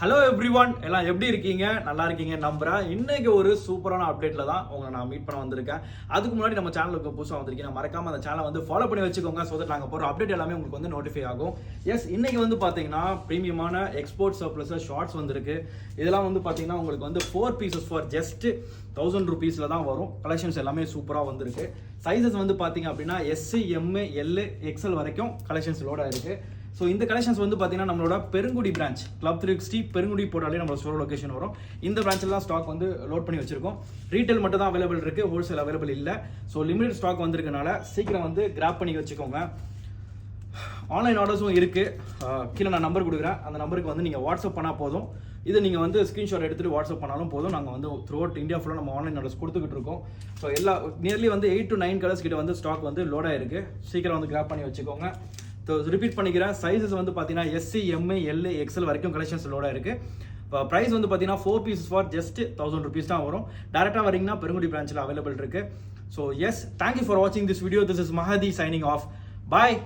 Hello everyone, எல்லாம் எப்படி இருக்கீங்க? நல்லா இருக்கீங்க நம்புறேன். இன்னைக்கு ஒரு சூப்பரான அப்டேட்ல தான் உங்களை நான் மீட் பண்ண வந்திருக்கேன். அதுக்கு முன்னாடி நம்ம சேனலுக்கு புதுசாக வந்திருக்கீங்க, மறக்காம அந்த சேனலை வந்து ஃபாலோ பண்ணி வச்சுக்கோங்க. ஸோ தட் நாங்கள் போகிற அப்டேட் எல்லாமே உங்களுக்கு வந்து நோட்டிஃபை ஆகும். எஸ், இன்னைக்கு வந்து பார்த்தீங்கன்னா ப்ரீமியமான எக்ஸ்போர்ட் சர்ப்ளஸ் ஷார்ட்ஸ் வந்திருக்கு. இதெல்லாம் வந்து பார்த்தீங்கன்னா உங்களுக்கு வந்து 4 பீசஸ் ஃபார் ஜஸ்ட் 1000 rupeesல தான் வரும். கலெக்ஷன்ஸ் எல்லாமே சூப்பராக வந்திருக்கு. சைஸஸ் வந்து பார்த்தீங்க அப்படின்னா எஸ், எம், எல், எக்ஸ்எல் வரைக்கும் கலெக்ஷன்ஸ் லோட் ஆயிருக்கு. ஸோ இந்த கலெக்ஷன்ஸ் வந்து பார்த்தீங்கன்னா நம்மளோட பெருங்குடி பிரான்ச் கிளப் 360 பெருங்குடி போட்டாலே நம்மளோட ஸ்டோர் லொகேஷன் வரும். இந்த பிரான்ச்லாம் ஸ்டாக் வந்து லோட் பண்ணி வச்சிருக்கோம். ரீட்டைல் மட்டும் தான் அவைலபிள் இருக்கு, ஹோல்சேல் அவைலபிள் இல்லை. ஸோ லிமிடெட் ஸ்டாக் வந்திருக்கனால சீக்கிரம் வந்து கிராப் பண்ணி வச்சுக்கோங்க. ஆன்லைன் ஆர்டர்ஸும் இருக்கு. கீழே நான் நம்பர் கொடுக்குறேன், அந்த நம்பருக்கு வந்து நீங்கள் வாட்ஸ்அப் பண்ணால் போதும். இது நீங்கள் வந்து ஸ்க்ரீன்ஷாட் எடுத்துகிட்டு வாட்ஸ்அப் பண்ணாலும் போதும். நாங்கள் வந்து த்ரூ அவுட் இந்தியா ஃபுல்லாக நம்ம ஆன்லைன் ஆர்டர்ஸ் கொடுத்துக்கிட்டு இருக்கோம். ஸோ எல்லா நியர்லி வந்து 8 to 9 கலர்ஸ் கிட்ட வந்து ஸ்டாக் வந்து லோட் ஆயிருக்கு. சீக்கிரம் வந்து கிராப் பண்ணி வச்சுக்கோங்க. ஸோ ரிப்பீட் பண்ணிக்கிறேன், சைஸஸ் வந்து பார்த்தீங்கன்னா எஸ், எம், எல், எக்ஸ்எல் வரைக்கும் கலெக்ஷன்ஸ் லோட் ஆயிருக்கு. இப்போ ப்ரைஸ் வந்து பார்த்தீங்கன்னா 4 pieces ஃபார் ஜஸ்ட் 1000 rupees தான் வரும். டேரெக்டாக வரீங்கன்னா பெருங்குடி பிரான்ச்சில் அவைலபிள் இருக்கு. ஸோ எஸ், தேங்க்யூ ஃபார் வாட்சிங் this video. This is Mahdi signing off. Bye.